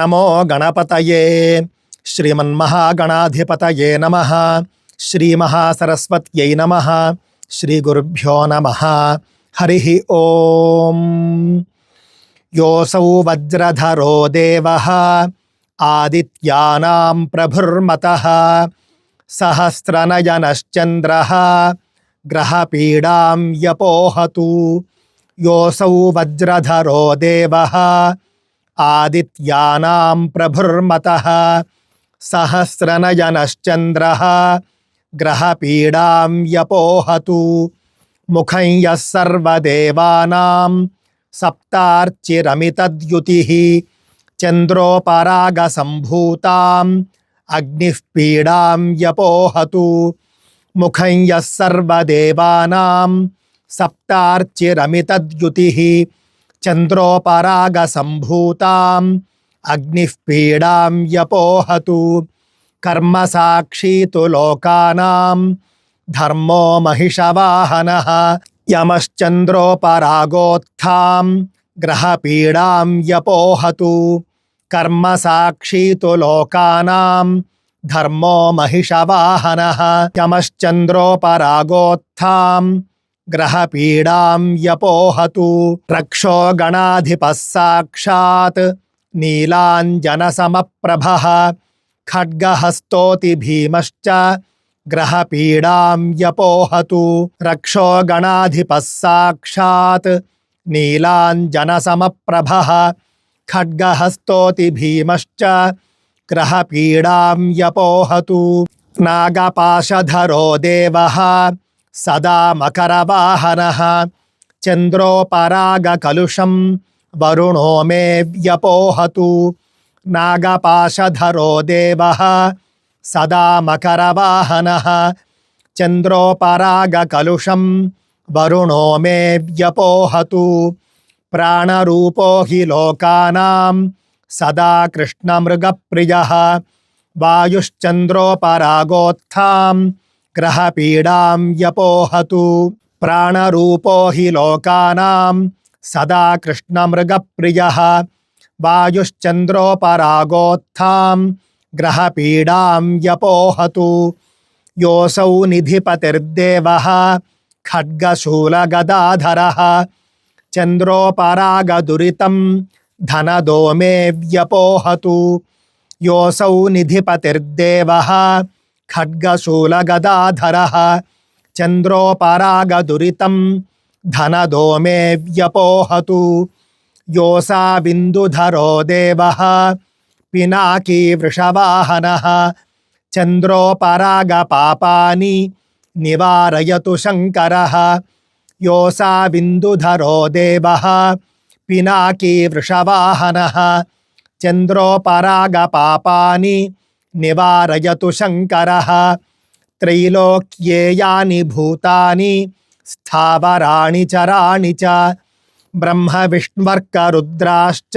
నమో గణపతయే శ్రీమన్మహాగణాధిపతయే నమః శ్రీమహాసరస్వత్యై నమః శ్రీగురుభ్యో నమః హరి ఓం యోసౌ వజ్రధరో దేవః ఆదిత్యానాం ప్రభుర్మతః సహస్రనయనశ్చంద్రః గ్రహపీడాం యపోహతు యోసౌ వజ్రధరో దేవః ఆదిత్యానాం ప్రభుర్మతః సహస్రనయనశ్చంద్రః గ్రహపీడాం యపోహతు ముఖం యః సర్వదేవానాం సప్తార్చిరమితద్యుతిః చంద్రోపరాగసంభూతాం అగ్నిః పీడాం యపోహతు ముఖం యః సర్వదేవానాం సప్తార్చిరమితద్యుతిః చంద్రోపరాగసంభూతాం అగ్నిః పీడాం యపోహతు కర్మసాక్షీ తు లోకానాం ధర్మో మహిషవాహనః యమశ్చంద్రోపరాగోత్థాం గ్రహపీడాం యపోహతు కర్మసాక్షీ తు లోకానాం ధర్మో మహిషవాహనః యమశ్చంద్రోపరాగోత్థాం గ్రహపీడాం యపోహతు రక్షో గణాధిపః సాక్షాత్ నీలాంజనసమప్రభః ఖడ్గహస్తోతి భీమశ్చ గ్రహపీడాం యపోహతు రక్షో గణాధిపః సాక్షాత్ నీలాంజనసమప్రభః ఖడ్గహస్తోతి భీమశ్చ గ్రహపీడాం యపోహతు నాగపాశధరో దేవః సదా మకరవాహనః చంద్రోపరాగకలుషం వరుణో మే వ్యపోహతు నాగపాశధరో దేవః సదా మకరవాహనః చంద్రోపరాగకలుషం వరుణో మే వ్యపోహతు ప్రాణరూపో హి లోకానాం సదా కృష్ణమృగప్రియః వాయుశ్చంద్రోపరాగోత్థాం గ్రహపీడాం యపోహతు ప్రాణరూపో హి లోకానాం సదా కృష్ణమృగప్రియః వాయుశ్చంద్రోపరాగోత్థాం గ్రహపీడాం యపోహతు యోసౌ నిధిపతిర్దేవః ఖడ్గశూలగదాధరః చంద్రోపరాగదురితం ధనదో మే వ్యపోహతు యోసౌ నిధిపతిర్దేవః ఖడ్గశూలగదాధరః చంద్రోపరాగదురితం ధనదో మే వ్యపోహతు యోసా బిందుధరో దేవః పినాకీ వృషవాహనః చంద్రోపరాగపాపాని నివారయతు శంకరః యోసా బిందుధరో దేవః పినాకీ వృషవాహనః చంద్రోపరాగపాపాని నివారయతు శంకరః త్రైలోక్యే యాని భూతాని స్థావరాణి చరాణి చ బ్రహ్మ విష్ణువర్కరుద్రాశ్చ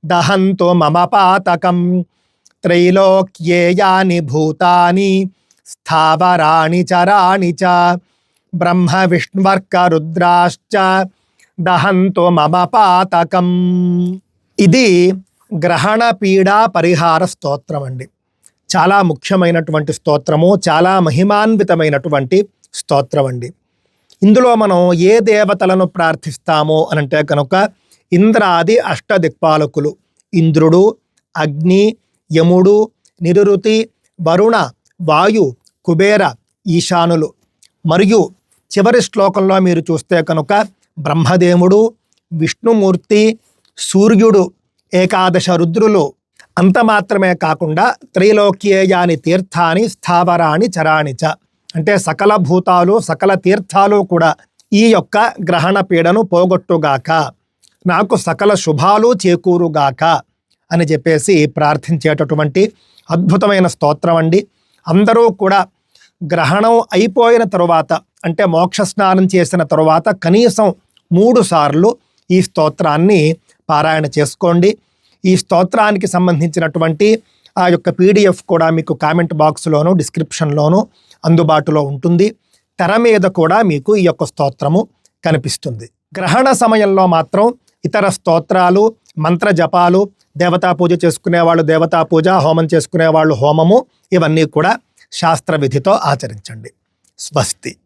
దహంతు మమ పాతకం త్రైలోక్యే యాని భూతాని స్థావరాణి చరాణి చ బ్రహ్మ విష్ణువర్కరుద్రాశ్చ దహంతు మమ పాతకం. ఇది గ్రహణ పీడా పరిహార స్తోత్రం అండి. చాలా ముఖ్యమైనటువంటి స్తోత్రము, చాలా మహిమాన్వితమైనటువంటి స్తోత్రం అండి. ఇందులో మనం ఏ దేవతలను ప్రార్థిస్తామో అనంటే కనుక ఇంద్రాది అష్టదిక్పాలకులు ఇంద్రుడు, అగ్ని, యముడు, నిరుతి, వరుణ, వాయు, కుబేర, ఈశానులు. మరియు చివరి శ్లోకంలో మీరు చూస్తే కనుక బ్రహ్మదేవుడు, విష్ణుమూర్తి, సూర్యుడు, ఏకాదశ రుద్రులు. అంత మాత్రమే కాకుండా త్రైలోక్యేయాని తీర్థాని స్థావరాణి చరాణి చ అంటే సకల భూతాలు సకల తీర్థాలు కూడా ఈ యొక్క గ్రహణ పీడను పోగొట్టుగాక, నాకు సకల శుభాలు చేకూరుగాక అని చెప్పేసి ప్రార్థించేటటువంటి అద్భుతమైన స్తోత్రం అండి. అందరూ కూడా గ్రహణం అయిపోయిన తరువాత అంటే మోక్ష స్నానం చేసిన తరువాత కనీసం 3 సార్లు ఈ స్తోత్రాన్ని పారాయణ చేసుకోండి. ఈ స్తోత్రానికి సంబంధించినటువంటి ఆ యొక్క PDF కూడా మీకు కామెంట్ బాక్స్లోను డిస్క్రిప్షన్లోను అందుబాటులో ఉంటుంది. తెర మీద కూడా మీకు ఈ యొక్క స్తోత్రము కనిపిస్తుంది. గ్రహణ సమయంలో మాత్రం ఇతర స్తోత్రాలు, మంత్ర జపాలు, దేవతా పూజ చేసుకునేవాళ్ళు దేవతా పూజ, హోమం చేసుకునేవాళ్ళు హోమము, ఇవన్నీ కూడా శాస్త్ర విధితో ఆచరించండి. స్వస్తి.